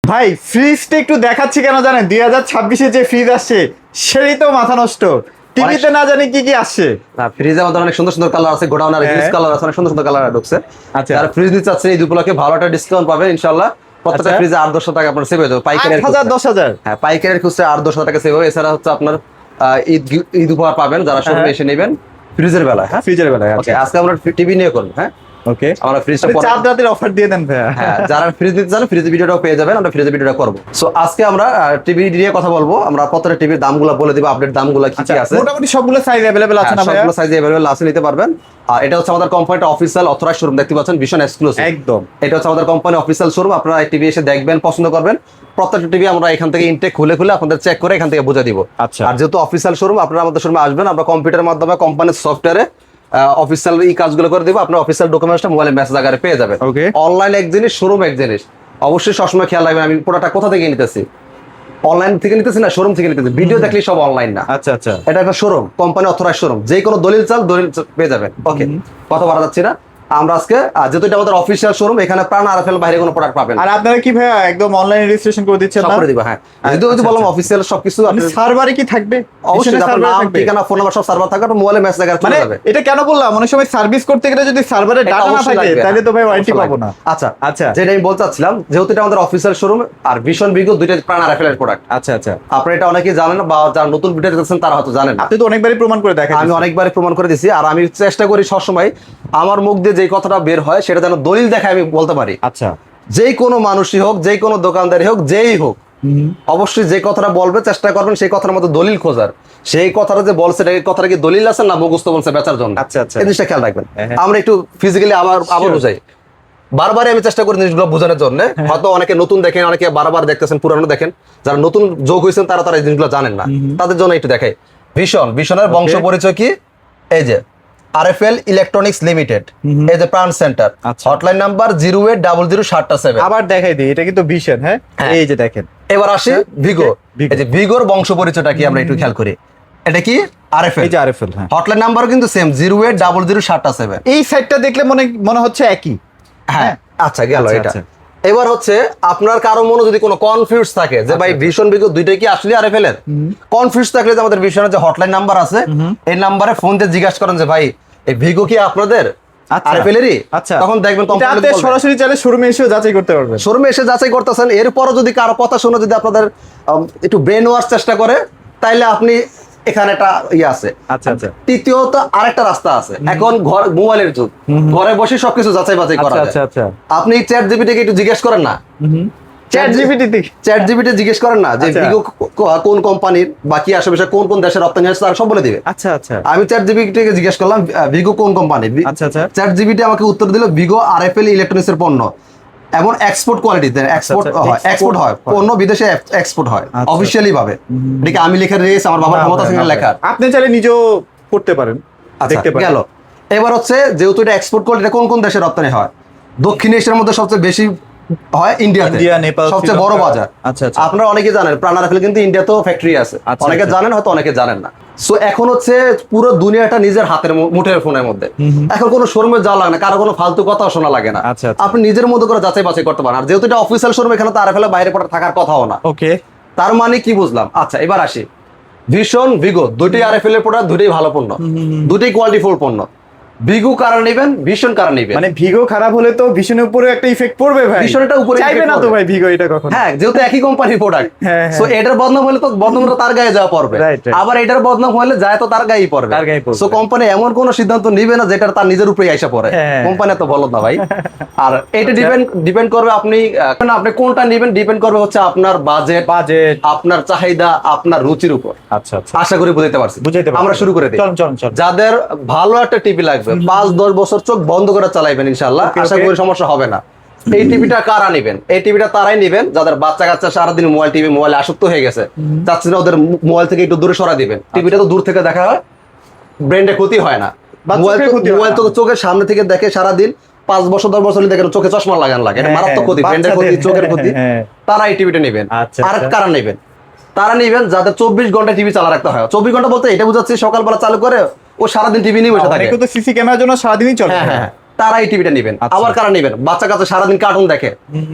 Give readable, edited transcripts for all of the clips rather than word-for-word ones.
ভাই ফ্রিজটা একটু দেখাচ্ছি কেন জানেন 2026-এ যে ফ্রিজ আসছে সেই তো মাথা নষ্ট। টিভিতে না জানি কি কি আসছে। না ফ্রিজের মধ্যে অনেক সুন্দর সুন্দর কালার আছে, গোডাউনের হিউজ কালার আছে, অনেক সুন্দর সুন্দর কালার ঢুকছে। আচ্ছা যারা ফ্রিজ নিতে চাচ্ছেন এই দুপুরকে ভালো একটা ডিসকাউন্ট পাবেন ইনশাআল্লাহ। প্রত্যেকটা আচ্ছা। ফ্রিজে 800 টাকা আপনার সেভ হয়ে যাবে পাইকারি 1000 হ্যাঁ পাইকারি খুচরা 800 টাকা সেভ হবে। এছাড়া হচ্ছে আপনার ঈদ উপহার পাবেন যারা শোরুমে এসে নেবেন ফ্রিজের বেলায়। হ্যাঁ ফ্রিজের বেলায় ওকে, আচ্ছা আজকে আমরা টিভি নিয়ে করব। হ্যাঁ ওকে আমরা ফ্রিজটা চাঁদ রাতের অফার দিয়ে দেন ভাইয়া। হ্যাঁ যারা ফ্রিজ নিতে চান ফ্রিজের ভিডিওটাও পেয়ে যাবেন, আমরা ফ্রিজের ভিডিওটা করব। সো আজকে আমরা টিভি নিয়ে কথা বলবো। আমরা প্রত্যেকটা টিভির দামগুলো বলে দিব, আপডেট দামগুলো কি কি আছে। মোটামুটি সবগুলো সাইজ अवेलेबल আছে না ভাইয়া? সবগুলো সাইজ अवेलेबल আছে, নিতে পারবেন। আর এটা হচ্ছে আমাদের কোম্পানিটা অফিশিয়াল অথরাইজ শোরুম, দেখতে পাচ্ছেন ভিশন এক্সক্লুসিভ একদম। এটা হচ্ছে আমাদের কোম্পানি অফিশিয়াল শোরুম। আপনারা এই টিভি এসে দেখবেন, পছন্দ করবেন। প্রত্যেকটা টিভি আমরা এখান থেকে ইনটেক খুলে খুলে আপনাদের চেক করে এখান থেকে বুঝে দিব। আচ্ছা। আর যেহেতু অফিশিয়াল শোরুম আপনারা আমাদের শোরুমে আসবেন, আমরা কম্পিউটারের মাধ্যমে কোম্পানির সফটওয়্যারে অফিসিয়াল এই কাজগুলো করে দিব। আপনার অফিসিয়াল ডকুমেন্টসটা মোবাইলে মেসেজ আকারে পেয়ে যাবেন। ওকে। অনলাইন এক জিনিস, শোরুম এক জিনিস। অবশ্যই সবসময় খেয়াল রাখবেন আমি প্রোডাক্টটা কোথা থেকে নিতেছি। অনলাইন থেকে নিতেছি না শোরুম থেকে নিতেছি। ভিডিও দেখলে সব অনলাইন না। আচ্ছা আচ্ছা এটা একটা শোরুম, কোম্পানি অথরাইজ শোরুম, যে কোনো দলিল চাল দলিল পেয়ে যাবেন। ওকে, কথা বলা যাচ্ছে না। আমরা আজকে যেহেতু এটা আমাদের অফিসিয়াল শোরুম, এখানে প্রাণ আরএফএল বাইরে কোনো প্রোডাক্ট পাবেন না। আর আপনারা কি ভাইয়া একদম অনলাইন রেজিস্ট্রেশন করে দিচ্ছেন সব না? করে দিব। হ্যাঁ যদি বললাম অফিসিয়াল সবকিছু মানে সার্ভারে কি থাকবে? অবশ্যই Vision-এ আপনার server নাম থাকবে? ঠিকানা ফোন নাম্বার সব সার্ভার থাকবে, মোবাইলে মেসেজ আকারে মানে চলে যাবে। এটা কেন বললাম অনেক সময় সার্ভিস করতে গেলে যদি সার্ভারে এটা ডাটা না অবশ্যই থাকে লাগবে। তাহলে তো ভাই ওয়ারেন্টি অবশ্যই পাবো না। লাগবে। আচ্ছা আচ্ছা যেটা আমি বলতে চাচ্ছিলাম, যেহেতু এটা আমাদের অফিসিয়াল শোরুম আর ভীষণ বিগত দুইটা প্রাণ আরএফএল এর প্রোডাক্ট। আচ্ছা আচ্ছা আপনারা এটা অনেকেই জানেন না, বা যারা নতুন ভিডিও দেখছেন তারা হয়তো জানেন না। আপনি তো অনেকবারই প্রমাণ করে দেখেন। আমি অনেকবারই প্রমাণ করে দিছি। আর আমি চেষ্টা করি সবসময় আমার মুখ দিয়ে যে কথাটা বের হয় সেটা যেন দলিল দেখায় আমি বলতে পারি। আচ্ছা যে কোনো মানুষই হোক, যে কোনো দোকানদারই হোক, যেই হোক, অবশ্যই যে কথাটা বলবে চেষ্টা করবেন সেই কথার মধ্যে দলিল খোঁজার। সেই কথাটা যে বলছে এই কথাটা কি দলিল আছে না মুখস্থ বলছে বেচার জন্য। আচ্ছা, আচ্ছা। এই জিনিসটা খেয়াল রাখবেন। হ্যাঁ। আমরা একটু ফিজিক্যালি আবার Sure. বুঝাই। বারবারই আমি চেষ্টা করি জিনিসগুলো বোঝানোর জন্য। হয়তো অনেকে নতুন দেখেন, অনেকে বারবার দেখতেছেন, পুরানো দেখেন। যারা নতুন যোগ হয়েছেন তারা এই জিনিসগুলো জানেন না, তাদের জন্য একটু দেখাই। ভীষণের বংশ পরিচয় কি, এই যে আরএফএল ইলেকট্রনিক্স লিমিটেড, এই যে প্রাণ সেন্টার, আচ্ছা। Hotline number 0800707। আবার দেখাই দিই, এটা কিন্তু ভিশন। হ্যাঁ হ্যাঁ। এই যে দেখেন। এবার আসি ভিগো। Vigo। এই যে ভিগোর বংশ পরিচয়টা কি আমরা একটু খেয়াল করি। এটা কি আরএফএল, এই যে আরএফএল। হ্যাঁ হটলাইন নাম্বারও কিন্তু সেম 0800707। এই সাইডটা দেখলে মনে হচ্ছে একই। হ্যাঁ আচ্ছা গেল আচ্ছা, এটা। আচ্ছা। এবার হচ্ছে আপনার কারো মনে যদি কোনো কনফিউজ থাকে যে ভাই ভীষণ ভিগো দুইটাই কি আসলে আরএফএল এর, কনফিউজ থাকলে যে আমাদের ভীষণের যে হটলাইন নাম্বার আছে এই নাম্বারে ফোন দিয়ে জিজ্ঞাসা করেন যে ভাই এই ভিগো কি আপনাদের আচ্ছা। আরএফএল এরই। আচ্ছা তখন দেখবেন এটা আপনি সরাসরি চাইলে শোরুমে এসেও যাচাই করতে পারবেন। শোরুমে এসে যাচাই করতেছেন। এরপরও যদি কারো কথা শুনে যদি আপনাদের একটু ব্রেন ওয়াশ চেষ্টা করে তাইলে আপনি এখানে একটা ইয়ে আছে। আচ্ছা আচ্ছা তৃতীয়ত আরেকটা রাস্তা আছে। এখন মোবাইলের যুগ, ঘরে বসে সবকিছু যাচাই বাছাই করা আচ্ছা যায়। আচ্ছা আপনি চ্যাট জিপিটিকে একটু জিজ্ঞেস করেন না, চ্যাট জিপিটি চ্যাট জিপিটি জিজ্ঞেস করেন না যে আচ্ছা। ভিগো কোন কোম্পানির বা কি আশেপাশে কোন কোন দেশের রপ্তানি হচ্ছে তারা সব বলে দিবে। আচ্ছা আচ্ছা আমি চ্যাট জিপিটিকে জিজ্ঞেস করলাম ভিগো কোন কোম্পানির, আচ্ছা আচ্ছা চ্যাট জিপিটি আমাকে উত্তর দিল ভিগো আরএফএল ইলেকট্রনিক্স এর পণ্য, এবং এক্সপোর্ট কোয়ালিটিতে এক্সপোর্ট হয়, এক্সপোর্ট হয় পণ্য বিদেশে এক্সপোর্ট হয় আচ্ছা। অফিশিয়ালি ভাবে। এটাকে আমি লেখা রয়েছে, আমার বাবার ক্ষমতা আছে লেখা। আপনি চাইলে নিজেও করতে পারেন, আচ্ছা দেখতে পারেন। গেল। এবার হচ্ছে যেহেতু এটা এক্সপোর্ট কোয়ালিটি কোন কোন দেশে রপ্তানি হয়, দক্ষিণ এশিয়ার মধ্যে সবচেয়ে বেশি হয় ইন্ডিয়াতে, ইন্ডিয়া, নেপাল, সবচেয়ে বড় শ্রীলঙ্কা। বাজার। আচ্ছা, আচ্ছা। আপনারা অনেকে জানেন প্রাণ আরএফএল কিন্তু ইন্ডিয়াতেও ফ্যাক্টরি আছে। আচ্ছা, অনেকে আচ্ছা। জানেন হয়তো অনেকে জানেন না। সো এখন হচ্ছে পুরো দুনিয়াটা নিজের হাতের মুঠের ফোনের মধ্যে। এখন কোনো শোরুমে যাওয়া লাগে না, কারো কোনো ফালতু কথাও শোনা লাগে না। আচ্ছা, আচ্ছা। আপনি নিজের মতো করে যাচাই বাছাই করতে পারেন। আর যেহেতু এটা অফিসিয়াল শোরুম, এখানে তো আরএফএল বাইরে পড়ে থাকার কথাও না। ওকে তার মানে কি বুঝলাম? আচ্ছা এবার আসি ভীষণ ভিগো দুটোই আরএফএল এর প্রোডাক্ট, দুটোই ভালো পণ্য, দুটোই কোয়ালিটিফুল পণ্য। ভিগো কারা নেবেন, ভীষণ কারা নেবেন? মানে ভিগো খারাপ হলে তো ভীষণের উপরে একটা ইফেক্ট পড়বে ভাই। ভীষণটা উপরে চাইবে effect না তো পড়বে। ভাই ভিগো এটা কখনো। হ্যাঁ যেহেতু একই কোম্পানির প্রোডাক্ট, হ্যাঁ, হ্যাঁ। সো এটার বদনাম হলে তো বদনামটা তার গায়ে যাওয়া পড়বে। Right, right. আবার এটার বদনাম হলে যায় তো তার গায়েই পড়বে। তার গায়েই পড়বে। সো কোম্পানি এমন কোন সিদ্ধান্ত নিবে না যেটা তার নিজের উপরেই আইসা পড়ে। হ্যাঁ। কোম্পানি তো বলদ না ভাই। আর এটা ডিপেন্ড করবে আপনি কোনটা নেবেন, ডিপেন্ড করবে হচ্ছে আপনার বাজেট, আপনার চাহিদা, আপনার রুচির উপর। আচ্ছা আচ্ছা আশা করি বুঝতে পারছি। বুঝাইতে পারছি। আমরা শুরু করে দিই। চলুন। যাদের ভালো একটা টিভি লাগবে, 5-10 বছর চোখ বন্ধ করে চালাইবেন ইনশাআল্লাহ, Okay, আশা okay. করি সমস্যা হবে না। এই টিভিটা কারা নেবেন? এই টিভিটা তারাই নেবেন যাদের বাচ্চা কাচ্চা সারাদিন মোবাইলে আসক্ত হয়ে গেছে, চাচ্ছেন ওদের মোবাইল থেকে একটু দূরে সরা দিবেন। টিভিটা তো দূর থেকে দেখা হয়, ব্রেন্ডে ক্ষতি হয় না। বা চোখে ক্ষতি হয় মোবাইল তো না। চোখের সামনে থেকে দেখে সারাদিন 5 বছর 10 বছর দেখেন চোখে চশমা লাগান লাগে, এটা হ্যাঁ, মারাত্মক ক্ষতি, ব্রেন্ডের ক্ষতি, বাচ্চাদের। চোখের ক্ষতি। হ্যাঁ। তারা এই টিভিটা নেবেন। আচ্ছা, আর আচ্ছা। কারা নেবেন? তারা নেবেন যাদের 24 ঘন্টা টিভি চালা রাখতে হয়। 24 ঘন্টা বলতে এটা বোঝাচ্ছি সকালবেলা চালু করে ও সারাদিন টিভি নিয়ে বসে থাকে। অনেকে তো সিসি ক্যামেরার জন্য সারাদিনই চলে। হ্যাঁ হ্যাঁ তারা এই টিভিটা নেবেন। আচ্ছা। আবার কারা নেবেন? বাচ্চা কাচ্চা সারাদিন কার্টুন দেখে,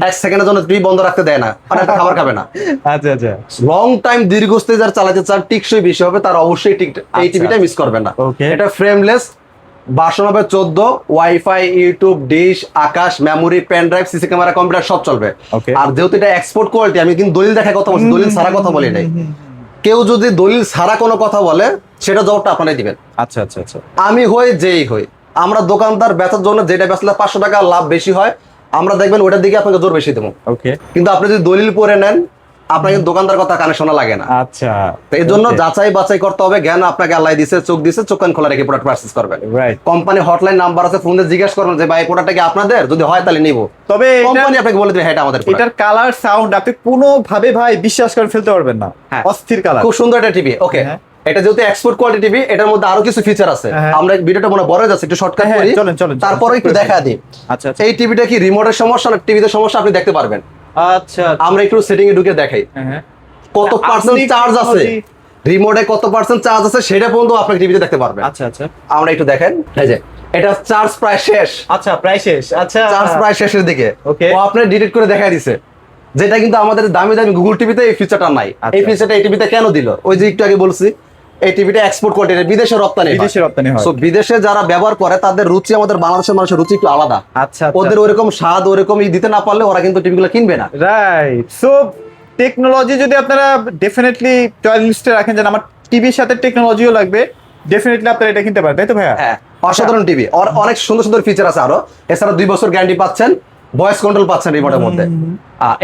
1 সেকেন্ডের জন্য টিভি বন্ধ রাখতে দেয় না, আর একটা খাবার খাবে না। আচ্ছা আচ্ছা লং টাইম দীর্ঘস্থায়ী যারা চালাতে চান, টিকসই বেশি হবে, তারা অবশ্যই এই টিভিটা মিস করবেন না। Okay. এটা ফ্রেমলেস, ভার্সন হবে 14, wifi, YouTube, dish, Akash, memory, pen drive, CC camera, computer সব চলবে। Okay. আর যেহেতু এটা এক্সপোর্ট কোয়ালিটি, আমি কিন্তু দলিল দেখায় কথা বলছি, দলিল ছাড়া কথা বলি নাই। কেউ যদি দলিল ছাড়া কোনো কথা বলে, সেটা জবাবটা আপনারাই দিবেন। আচ্ছা আচ্ছা আচ্ছা আমি হই যেই হই, আমরা দোকানদার বেচার জন্য যেটা বেচলে 500 টাকা লাভ বেশি হয়, আমরা দেখবেন ওটার দিকে আপনাকে জোর বেশি দেবো। ওকে কিন্তু আপনি যদি দলিল পরে নেন, আপনার কিন্তু দোকানদার কথা কানে শোনা লাগে না। আচ্ছা তো এই জন্য যাচাই বাছাই করতে হবে। জ্ঞান আপনাকে আল্লাহ দিছে, চোখ দিছে, চোখ কান খোলা রেখে প্রোডাক্ট পারচেজ করবেন। রাইট। কোম্পানি হটলাইন নাম্বার আছে, ফোন দিয়ে জিজ্ঞেস করবেন যে ভাই এই প্রোডাক্টটা কি আপনাদের, যদি হয় তাহলে নিব। তবে কোম্পানি আপনাকে বলে দেবে হ্যাঁ এটা আমাদের product। এটার কালার সাউন্ড আপনি কোনোভাবে ভাই বিশ্বাস করে ফেলতে পারবেন না, হ্যাঁ। অস্থির কালার। খুব সুন্দর একটা টিভি। ওকে, হ্যাঁ। এটা যেহেতু এক্সপোর্ট কোয়ালিটি টিভি, এটার মধ্যে আরো কিছু ফিচার আছে। হ্যাঁ। আমরা ভিডিওটা মনে বড় হয়ে যাচ্ছে, একটু শর্টকাট হ্যাঁ, করি, চলেন, চলেন, তারপরে একটু চলেন। দেখা দিই। আচ্ছা আচ্ছা এই টিভিটা কি রিমোটের সমস্যা না টিভিতে সমস্যা, আপনি দেখতে পারবেন। আচ্ছা আমরা একটু সেটিং এ ঢুকে দেখাই হ্যাঁ কত আপনি পার্সেন্ট চার্জ আছে, technology- রিমোটে কত পার্সেন্ট চার্জ আছে সেটা পর্যন্ত আপনাকে টিভিতে দেখতে পারবেন। আচ্ছা আচ্ছা আমরা একটু দেখেন, এই যে এটা চার্জ প্রায় শেষ, আচ্ছা প্রায় শেষ। আচ্ছা চার্জ প্রায় শেষের দিকে। Okay. ও আপনি ডিলিট করে দেখাই দিছে, যেটা কিন্তু আমাদের দামি দামি গুগল টিভিতে এই ফিচারটা নাই। আচ্ছা। এই ফিচারটা এই টিভিতে কেন দিল? ওই যে একটু আগে বলছি, এই টিভিটা এক্সপোর্ট কোয়ালিটি, বিদেশে রপ্তানি হয়। বিদেশে রপ্তানি হয়। সো বিদেশে যারা ব্যবহার করে তাদের রুচি আমাদের বাংলাদেশের মানুষের রুচি একটু আলাদা। আচ্ছা ওদের ওরকম স্বাদ ওরকম দিতে না পারলে ওরা কিন্তু টিভিগুলো কিনবে না। রাইট। সো টেকনোলজি যদি আপনারা ডেফিনেটলি টয়েল লিস্টে রাখেন, যেন আমার টিভির সাথে টেকনোলজিও লাগবে, ডেফিনেটলি আপনারা এটা কিনতে পারেন, তাই তো ভাইয়া? হ্যাঁ, অসাধারণ টিভি, আর অনেক সুন্দর সুন্দর ফিচার আছে আরো। এছাড়া 2 বছর গ্যারান্টি পাচ্ছেন, ভয়েস কন্ট্রোল পাচ্ছেন রিমোটের মধ্যে।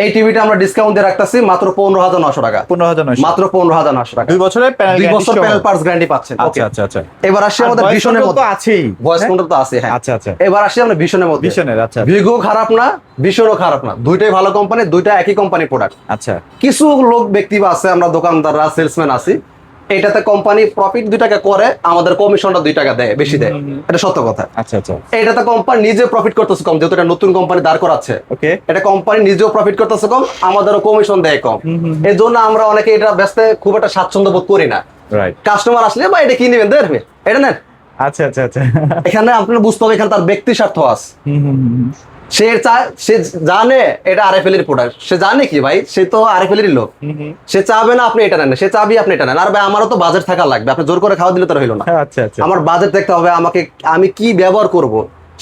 এই টিভিটা আমরা ডিসকাউন্ট দিয়ে রাখতেছি মাত্র 15,900 টাকা। 15,900 মাত্র 15,900 টাকা। 2 বছরের প্যানেল 2 বছর প্যানেল পার্টস গ্যারান্টি পাচ্ছেন। আচ্ছা ওকে, আচ্ছা আচ্ছা। এবার আসি আমাদের ভয়েস ভিশনের কন্ট্রোল তো মধ্যে। আছেই, ভয়েস হ্যাঁ? কন্ট্রোল তো আছে, হ্যাঁ। আচ্ছা আচ্ছা। এবার আসি আমরা ভিশনের মধ্যে। ভিশনের, আচ্ছা ভিগো খারাপ না, ভিশনও খারাপ না, দুইটাই ভালো কোম্পানি, দুইটা একই কোম্পানির প্রোডাক্ট। আচ্ছা কিছু লোক ব্যক্তি বা আছে, আমরা দোকানদাররা সেলসম্যান আছি, এটাতে কোম্পানি প্রফিট 2 টাকা করে, আমাদের কমিশনটা 2 টাকা দেয়, বেশি দেয়। এটা সত্য কথা। আচ্ছা আচ্ছা এটাতে কোম্পানি নিজে প্রফিট করতেছে কম, যেহেতু এটা নতুন কোম্পানি দাঁড় করাচ্ছে। ওকে এটা কোম্পানি নিজেও প্রফিট করতেছে কম, আমাদেরও কমিশন দেয় কম। এই জন্য আমরা অনেকে এটা বেচতে খুব একটা স্বাচ্ছন্দ্য বোধ করি না। রাইট। কাস্টমার আসলে বা এটা কি নেবেন, দেখবে এটা নেন। আচ্ছা আচ্ছা আচ্ছা। এখানে আপনার বুঝতে হবে, এখানে তার ব্যক্তি স্বার্থ আছে। সে চায়, সে জানে এটা আরএফএল এর প্রোডাক্ট, সে জানে কি ভাই, সে তো আরএফএল এর লোক, সে চাবে না আপনি এটা নেন, সে চাবি আপনি এটা নেন। আর ভাই আমারও তো বাজেট থাকা লাগবে, আপনি জোর করে খাওয়া দিলে তো হইলো না। আচ্ছা আচ্ছা। আমার বাজেট দেখতে হবে, আমাকে আমি কি ব্যবহার করব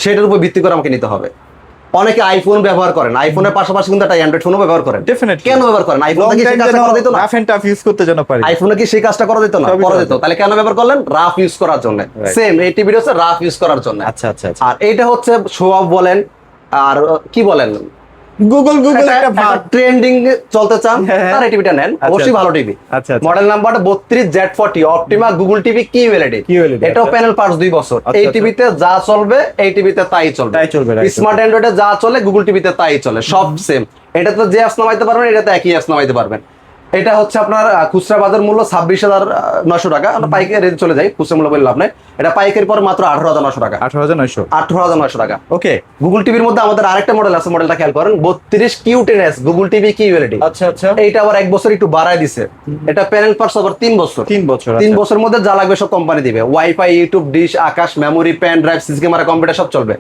সেটার উপর ভিত্তি করে আমাকে নিতে হবে। অনেকে আইফোন ব্যবহার করেন, আইফোনের পাশাপাশি কিন্তু একটা অ্যান্ড্রয়েড ফোনও ব্যবহার করেন। ডেফিনেটলি। কেন ব্যবহার করেন? আইফোন থেকে সেই কাজটা করা যেত না? রাফ এন্ড টাফ ইউজ করতে যেন পারি। আইফোনে কি সেই কাজটা করা যেত না? সবই করা করা যেত। যেত। তাহলে কেন ব্যবহার করলেন? রাফ ইউজ করার জন্য। Right. সেম এই টিভিটা হচ্ছে রাফ ইউজ করার জন্য। আচ্ছা আচ্ছা আচ্ছা। আর এটা হচ্ছে শো অফ বলেন, আর কি বলেন, গুগল একটা ভাব। ট্রেন্ডিং চলতে চান, হ্যাঁ। তার এই টিভিটা নেন, আচ্ছা, অবশ্যই আচ্ছা। ভালো টিভি। আচ্ছা আচ্ছা। মডেল নাম্বারটা 32Z40 Optima Google TV QLED। QLED, এটাও আচ্ছা। প্যানেল পার্টস 2 বছর। আচ্ছা, এই আচ্ছা। টিভিতে যা চলবে এই টিভিতে তাই চলবে, তাই চলবে, right, স্মার্ট অ্যান্ড্রয়েডে যা চলে গুগল টিভিতে তাই চলে, সব সেম। এটাতে যে অ্যাপস নামাইতে পারবেন, এটাতে একই অ্যাপস নামাইতে পারবেন। এটা হচ্ছে আপনার খুচরা বাজার মূল্য 26,900 টাকা। আমরা পাইকারি চলে যাই, খুচরা মূল্য বললাম না, এটা পাইকারি পরে মাত্র 18,900 টাকা। 18,900। 18,900 টাকা। ওকে। গুগল টিভির মধ্যে আমাদের আরেকটা মডেল আছে, মডেলটা খেয়াল করেন, 32Q10s গুগল টিভি QLED। আচ্ছা আচ্ছা। এইটা আবার 1 বছর একটু বাড়ায় দিছে। এটা প্যানেল পার্টস আবার 3 বছর। 3 বছর। 3 আচ্ছা। বছরের মধ্যে যা লাগবে সব কোম্পানি দিবে, wifi, YouTube, dish, Akash, memory, pen drive, CC camera, computer সব চলবে।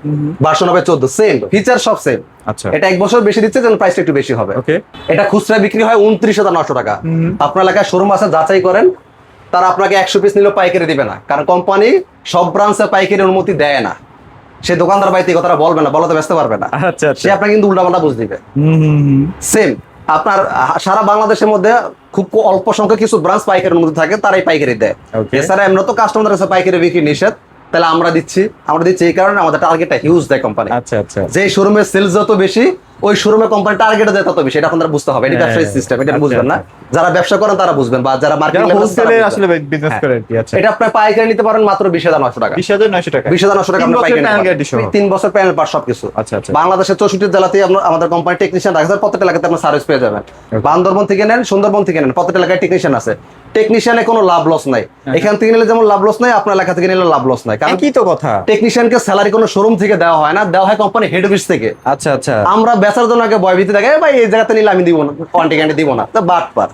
ভার্সন হবে 14, সেম ফিচার সব সেম। আচ্ছা। এটা 1 বছর বেশি দিচ্ছে, যেন প্রাইসটা একটু বেশি হবে। ওকে। এটা খুচরা বিক্রি হয় 29,900 টাকা। আপনার এলাকায় শোরুম আছে, যাচাই করেন, তারা আপনাকে 100 পিস নিলেও পাইকারি দিবে না, কারণ কোম্পানি সব ব্রাঞ্চে পাইকারি অনুমতি দেয় না। সে দোকানদার বাড়িতে এই কথাটা বলবে না, বলতে ব্যস্ত পারবে না, আচ্ছা সে আচ্ছা। আপনাকে কিন্তু উল্টাপাল্টা বুঝ দিবে। সেম আপনার সারা বাংলাদেশের মধ্যে খুব অল্প সংখ্যক কিছু ব্রাঞ্চ পাইকারি অনুমতি থাকে, তারাই পাইকারি দেয়। Okay. এছাড়া এমন তো কাস্টমারদের কাছে পাইকারি বিক্রি নিষেধ, তাহলে আমরা দিচ্ছি এই কারণে আমাদের টার্গেটটা হিউজ দেয় কোম্পানি। আচ্ছা আচ্ছা। যে শোরুমের সেলস যত বেশি, ওই শোরুমে কোম্পানি টার্গেট দেয় তত বেশি। এটা আপনারা বুঝতে হবে, এটা হ্যাঁ, ব্যবসায়ী সিস্টেম, এটা আচ্ছা, বুঝবেন না। যারা ব্যবসা করেন তারা বুঝবেন, বা যারা মার্কেটিং যারা হোলসেলে আসলে বিজনেস করে আর কি। আচ্ছা। এটা আপনি পাইকারি নিতে পারেন মাত্র 20,900 টাকা। 20,900 টাকা। 20,900 টাকা 3 আপনি বছর পাইকারি প্যানেল নিতে গ্যারান্টি সহ। পারেন। 3 বছর প্যানেল পার সবকিছু। আচ্ছা আচ্ছা। বাংলাদেশের 64 জেলাতেই আমাদের কোম্পানি টেকনিশিয়ান রাখছে, প্রত্যেকটা এলাকাতে আপনার সার্ভিস পেয়ে যাবেন। বান্দরবন থেকে নেন, সুন্দরবন থেকে নেন, প্রত্যেকটা এলাকায় টেকনিশিয়ান আছে। টেকনিশিয়ানে কোনো লাভ লস নাই, এখান থেকে নিলে যেমন লাভ লস নাই, আপনার এলাকা থেকে নিলে লাভ লস নাই। কারণ কি তো কথা। টেকনিশিয়ানকে স্যালারি কোনো শোরুম থেকে দেওয়া হয় না, দেওয়া হয় কোম্পানি হেড অফিস থেকে। আচ্ছা আচ্ছা। আমরা বেচার জন্য আগে ভয়ভীতি থাকে, ভাই এই জায়গাতে নিলে আমি দিব না, কোয়ান্টিটি দিব না, তো বাট পার।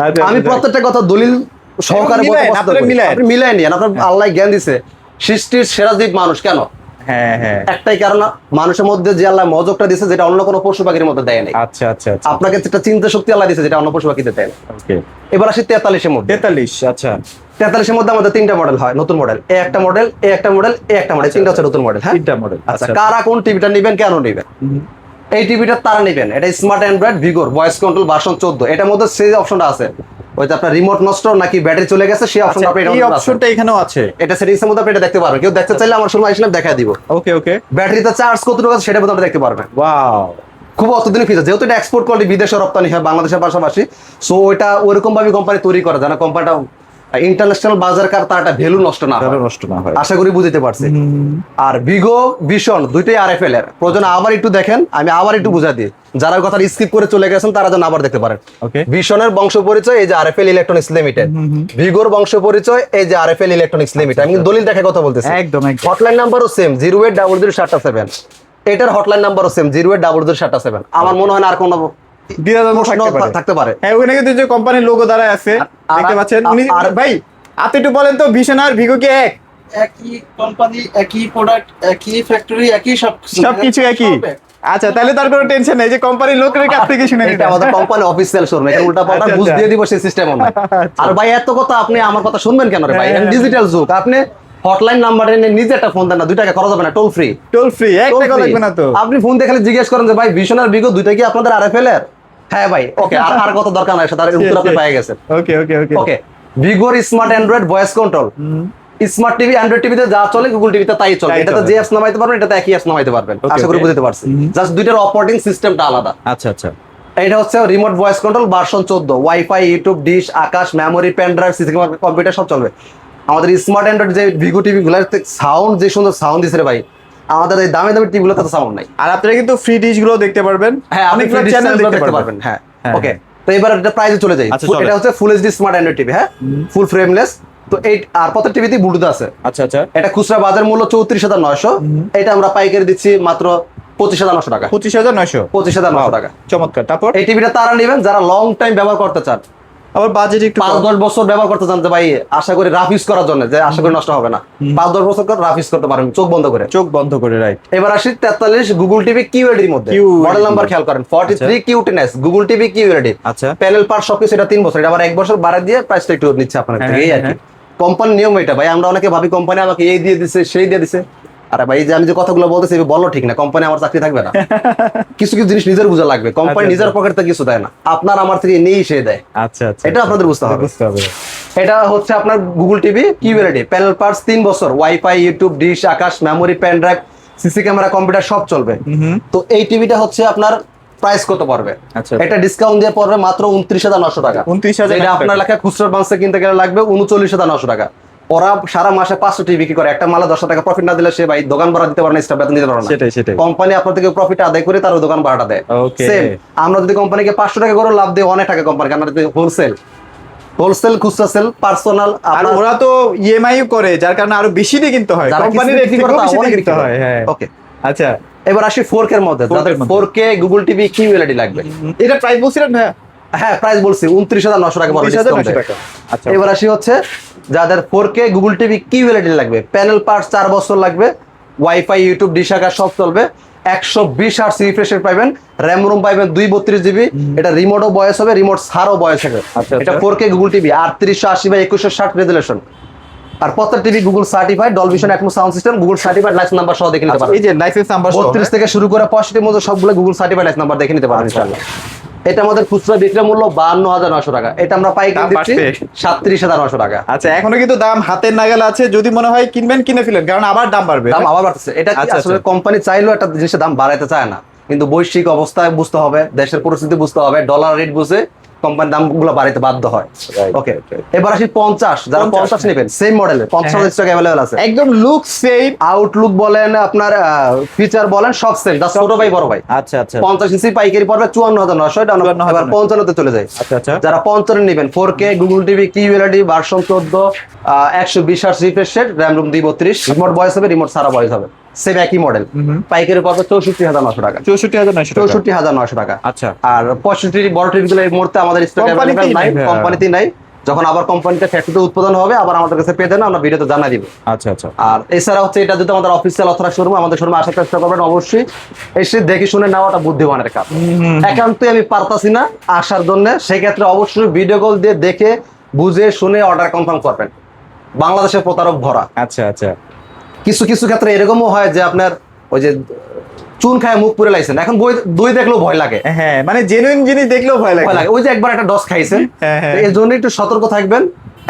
আচ্ছা, আমি প্রত্যেকটা কথা দলিল সহকারে বলতে মিলায়েন, পছন্দ আপনারা করি। মিলায়েন। আপনি মিলাই নিন, আপনার আল্লাহ জ্ঞান দিছে, সৃষ্টির সেরা জীব মানুষ, কেন হ্যাঁ হ্যাঁ। একটাই কারণ, মানুষের মধ্যে যে আল্লাহ মজকটা দিয়েছে যেটা অন্য কোনো পশু পাখির মধ্যে দেয় নাই। আচ্ছা আচ্ছা আচ্ছা। আপনাকে যেটা চিন্তা শক্তি আল্লাহ দিয়েছে যেটা অন্য পশু পাখিতে দেয় না। ওকে। এবার আসি 43-এর মধ্যে। 43, আচ্ছা 43-এর মধ্যে আমাদের 3টা মডেল হয়, নতুন মডেল। এ একটা মডেল, এ একটা মডেল, এ একটা মডেল, 3টা হচ্ছে নতুন মডেল। হ্যাঁ, 3টা মডেল। আচ্ছা, কারা কোন টিভিটা নেবেন, কেন নেবেন? এই টিভিটা তারা নেবেন, এটা smart Android Vigor voice control version 14। এটার মধ্যে সেই অপশনটা আছে, ওই যে আপনার রিমোট নষ্ট নাকি ব্যাটারি চলে গেছে সেই অপশনটা আপনি এই অপশনটা এখানেও আছে। এটা সেটিংস এর মধ্যে আপনি এটা দেখতে পারবেন। কেউ দেখতে চাইলে আমার সময় আসলে দেখায় দিব। ওকে ওকে। ব্যাটারিতে চার্জ কতটুকু আছে সেটা আপনি দেখতে পারবেন। ওয়াও, খুব অত্যাধুনিক ফিচার, যেহেতু এটা এক্সপোর্ট কোয়ালিটি, বিদেশে রপ্তানি হয় বাংলাদেশের পাশাপাশি, সো ওইটা ওইরকম ভাবে কোম্পানি তৈরি করে যেন কোম্পানিটা ইন্টারন্যাশনাল বাজার কার তার একটা ভ্যালু নষ্ট না হয়। নষ্ট না হয়, আশা করি বুঝতে পারছি। আর ভিগো ভিশন দুইটাই আরএফএল এর। প্রয়োজন আবার একটু দেখেন, আমি আবার একটু বুঝা দিই, যারা কথা স্কিপ করে চলে গেছেন তারা যেন আবার দেখতে পারেন। ওকে। ভিশনের বংশ পরিচয় এই যে আরএফএল ইলেকট্রনিক্স লিমিটেড, ভিগোর বংশ পরিচয় এই যে আরএফএল ইলেকট্রনিক্স লিমিটেড। আমি দলিল দেখে কথা বলতেছি, একদম একদম। হটলাইন নাম্বারও সেম 0800777। এটার হটলাইন নাম্বারও সেম 0800777। আমার মনে হয় না আর কোনো থাকতে পারে। হ্যাঁ, ওখানে কিন্তু যে কোম্পানির লোগো দ্বারা আছে দেখতে পাচ্ছেন। উনি ভাই আপনি একটু বলেন তো, ভিশন আর ভিগো কি এক? একই কোম্পানি, একই প্রোডাক্ট, একই ফ্যাক্টরি, একই সবকিছু একই। আচ্ছা, তাহলে তার কোনো টেনশন নেই যে কোম্পানির লোকের কাছ থেকে শুনে এটা আমাদের কোম্পানি অফিসিয়াল শোরুম, এটা উল্টাপাল্টা আচ্ছা, বুঝ আচ্ছা। দিয়ে দিব সেই সিস্টেম নাই। আর ভাই এত কথা আপনি আমার কথা শুনবেন কেন রে ভাই? হ্যাঁ, ডিজিটাল যুগ, আপনি হটলাইন নাম্বারে নিজে একটা ফোন দেন না, 2 টাকা খরচ হবে না, টোল ফ্রি। টোল ফ্রি, এক টাকা লাগবে না তো। আপনি ফোন দিয়ে খালি জিজ্ঞেস করেন যে ভাই ভিশন আর ভিগো দুইটা কি আপনাদের আরএফএল এর? হ্যাঁ ভাই, ওকে, আর কত দরকার নাই, তার উত্তর আপনি পেয়ে গেছেন। Okay okay okay okay. Vigor smart Android voice control, smart TV Android টিভিতে যা চলে গুগল টিভিতে তাই চলে। তাই এটাতে চলে। যে অ্যাপস নামাইতে পারবেন, এটাতে একই অ্যাপস নামাইতে পারবেন। Okay, আশা করি okay. বুঝতে পারছি, জাস্ট দুইটার অপারেটিং সিস্টেমটা আলাদা। আচ্ছা আচ্ছা। এটা হচ্ছে remote voice control version 14, wifi, YouTube, dish, Akash, memory, pen drive, CC camera, computer সব চলবে। আমাদের স্মার্ট অ্যান্ড্রয়েড যে ভিগো টিভি গুলার সাউন্ড, যে সুন্দর সাউন্ড দিছে রে ভাই, আমাদের এই দামি দামি টিভি গুলোতে তো সাউন্ড নাই। আর আপনারা কিন্তু ফ্রি ডিশ গুলো দেখতে পারবেন। হ্যাঁ, আপনি অনেকগুলো free চ্যানেল channel দেখতে পারবেন। হ্যাঁ, হ্যাঁ, ওকে। তো এবার এটা প্রাইসে চলে যাই। আচ্ছা, চলেন। এটা হচ্ছে full HD smart Android TV, হ্যাঁ, ফুল ফ্রেমলেস। তো এই আর প্রত্যেক টিভিতে ব্লুটুথ আছে। আচ্ছা আচ্ছা। এটা খুচরা বাজার মূল্য 34,900, এটা আমরা পাইকারি দিচ্ছি মাত্র 25,900 টাকা। 25,900। 25,900 টাকা। চমৎকার। তারপর এই টিভিটা তারা নেবেন যারা লং টাইম ব্যবহার করতে চান, আবার বাজেট একটু 5-10 বছর ব্যবহার করতে চান, যে ভাই আশা করি রাফ ইউজ করার জন্য, যে আশা করি নষ্ট হবে না, 5-10 বছর রাফ ইউজ করতে পারেন চোখ বন্ধ করে। চোখ বন্ধ করে, রাইট। এবার আসি 43 গুগল টিভি কিউএলডি এর মধ্যে। QLED মডেল নাম্বার খেয়াল করেন 43 কিউটিনেস গুগল টিভি কিউএলডি। আচ্ছা। প্যানেল পার সবকিছু, এটা 3 বছর, এটা আবার 1 বছর বাড়া দিয়ে প্রাইসটা একটু নিচ্ছে আপনার হ্যাঁ, থেকে, এই আর কি। হ্যাঁ। কোম্পানির নিয়ম এটা ভাই। আমরা অনেকে ভাবি কোম্পানি আমাকে এই দিয়ে দিছে, সেই দিয়ে দিছে। আরে ভাই, যে আমি যে কথাগুলো বলতেছি বলো ঠিক না, কোম্পানি আমার চাকরি থাকবে না। কিছু কিছু জিনিস নিজের বোঝা লাগবে। কোম্পানি আচ্ছা, নিজের পকেট থেকে কিছু দেয় না, আপনার আমার থেকে নিয়েই সে দেয়। আচ্ছা আচ্ছা। এটা আপনাদের বুঝতে হবে। বুঝতে হবে। এটা হচ্ছে আপনার Google TV QLED, panel parts 3 বছর, wifi, YouTube, dish, Akash, memory, pen drive, CC camera, computer সব চলবে। তো এই টিভিটা হচ্ছে আপনার প্রাইস কত পড়বে? আচ্ছা। এটা ডিসকাউন্ট দিয়ে পড়বে মাত্র 29,900 টাকা। 29,900 এটা আপনার টাকা। লেখা খুচরা বাংসে কিনতে গেলে লাগবে 39,900 টাকা। ওরা সারা মাসে 500 টিভি বিক্রি করে, একটা মালে 10 টাকা প্রফিট না দিলে সে ভাই দোকান ভাড়া দিতে পারে না, স্টাফ বেতন দিতে পারে না। সেটাই সেটাই। কোম্পানি আপনার থেকে প্রফিট আদায় করে তার দোকান ভাড়াটা দেয়। Okay. সেম আমরা যদি কোম্পানিকে 500 টাকা করে লাভ দিই, অনেক টাকা কোম্পানি, কারণ হোলসেল খুচরা সেল পার্সোনাল। আর ওরা তো ইএমআই করে, যার কারণে আরো বেশি দিয়ে কিনতে হয়। কোম্পানির বিক্রি করে বেশি দিয়ে অনেক কিনতে হয়। হ্যাঁ। ওকে। আচ্ছা, এবার আসি 4K এর মধ্যে, 4K যাদের এর মধ্যে। 4K গুগল টিভি কিউএলডি লাগবে। এটা প্রাইস বলছিলেন ভাইয়া? হ্যাঁ, প্রাইস বলছি 29,900 টাকা বড় 29,900 ডিসকাউন্ট। টাকা। আচ্ছা। এবার আসি হচ্ছে যাদের 4K গুগল টিভি কিউএলডি লাগবে, প্যানেল পার্টস 4 বছর লাগবে, ওয়াইফাই, ইউটিউব, ডিশ, আকাশ সব চলবে, 120 হার্টজ রিফ্রেশ রেট পাবেন, র‍্যাম রুম পাবেন 232 জিবি, এটা রিমোটও বয়স হবে, রিমোট ছাড়ও বয়স হবে। আচ্ছা, এটা আচ্ছা। 4K Google TV 3880x2160 resolution. আর প্রত্যেক TV Google certified, Dolby Vision Atmos sound system, Google certified license number সহ দেখে নিতে আচ্ছা, পারবেন। এই যে লাইসেন্স নাম্বার 32 থেকে শুরু করে 65 মধ্যে সবগুলো গুগল সার্টিফাইড লাইসেন্স নাম্বার দেখে নিতে পারবেন ইনশাআল্লাহ। এটা আমাদের খুচরা বিক্রয় মূল্য 52,900 টাকা, এটা আমরা পাইকারি দাম দিচ্ছি বাড়বে। 37,900 টাকা। আচ্ছা, এখনো কিন্তু দাম হাতের নাগালে আছে, যদি মনে হয় কিনবেন কিনে ফেলেন, কারণ আবার দাম বাড়বে। দাম আবার বাড়তেছে। এটা কি আচ্ছা, আসলে আচ্ছা। কোম্পানি চাইলেও একটা জিনিসের দাম বাড়াইতে চায় না, কিন্তু বৈশ্বিক অবস্থায় বুঝতে হবে, দেশের পরিস্থিতি বুঝতে হবে, ডলার রেট বুঝে কোম্পানি দামগুলো বাড়াইতে বাধ্য হয়। Right, ওকে, right. এবার আসি 50, যারা 50 নেবেন সেম মডেলের 50 স্টক अवेलेबल আছে। একদম লুক সেম। আউটলুক বলেন, আপনার ফিচার বলেন, সব সেম, জাস্ট ছোট ভাই বড় ভাই। আচ্ছা আচ্ছা 50 ইঞ্চি পাইকারি পড়বে 54,900। এটা আমরা 54,900 এবার 55 তে চলে যাই। আচ্ছা আচ্ছা। যারা 55 নেবেন 4K Google TV QLED version 14, 120 hertz refresh rate, RAM room 232, remote voice হবে, রিমোট সারা ভয়েস হবে, সেম একই মডেল। পাইকারি পড়বে 64,900 টাকা। 64,900 টাকা। 64,900 টাকা। আচ্ছা। আর 65 বড় টিভি গুলো এই মুহূর্তে আমাদের স্টকে কোম্পানিতেই अवेलेबल নাই, নাই। কোম্পানিতে নাই। যখন আবার কোম্পানিতে ফ্যাক্টরিতে উৎপাদন হবে আবার আমাদের কাছে পেয়ে যাবেন, আমরা ভিডিওতে জানাই দিব। আচ্ছা আচ্ছা। আর এছাড়া হচ্ছে এটা যদি আমাদের অফিসিয়াল অথরাইজ শোরুম, আমাদের শোরুমে আসার চেষ্টা করবেন অবশ্যই, এসে দেখে শুনে নেওয়াটা বুদ্ধিমানের কাজ। একান্তই আমি পারতাছি না আসার জন্য, সেক্ষেত্রে অবশ্যই ভিডিও কল দিয়ে দেখে বুঝে শুনে অর্ডার কনফার্ম করবেন। বাংলাদেশে প্রতারক ভরা। আচ্ছা আচ্ছা। কিছু কিছু ক্ষেত্রে এরকমও হয় যে আপনার ওই যে চুন খায় মুখ পুরে লাইছেন, এখন দই দেখলেও ভয় লাগে। হ্যাঁ মানে জেনুইন জিনিস দেখলেও ভয় লাগে। ভয় লাগে, ওই যে একবার একটা ডস খাইছেন, হ্যাঁ, হ্যাঁ। এই জন্য একটু সতর্ক থাকবেন।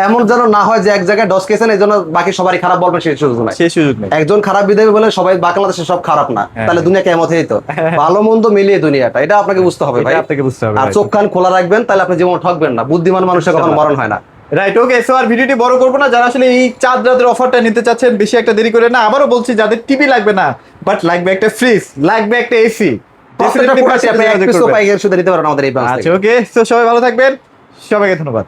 এমন যেন না হয় যে এক জায়গায় ডস খেয়েছেন এই জন্য বাকি সবারই খারাপ বলবেন, সেই সুযোগ নাই। সেই সুযোগ নেই। একজন খারাপ বিদায় বলে সবাই বাংলাদেশে সব খারাপ না, হ্যাঁ। তাহলে দুনিয়া কেমন হইতো? ভালো মন্দ মিলিয়ে দুনিয়াটা, এটা আপনাকে বুঝতে হবে ভাই। এটা আপনাকে বুঝতে হবে, আর right. চোখ কান খোলা রাখবেন, তাহলে আপনি জীবন ঠকবেন না। বুদ্ধিমান মানুষের কখনো মরণ হয় না। রাইট, ওকে। সো আর ভিডিওটি বড় করবো না, যারা আসলে এই চাঁদ রাতের অফারটা নিতে চাচ্ছেন বেশি একটা দেরি করে না। আবারও বলছি, যাদের টিভি লাগবে না বাট লাগবে একটা ফ্রিজ, লাগবে একটা এসি, প্রত্যেকটা প্রোডাক্ট আপনি এক পিসও পাইকারি সুদে নিতে পারেন আমাদের এই ব্রাঞ্চ থেকে। আচ্ছা ওকে। সো সবাই ভালো থাকবেন, সবাইকে ধন্যবাদ।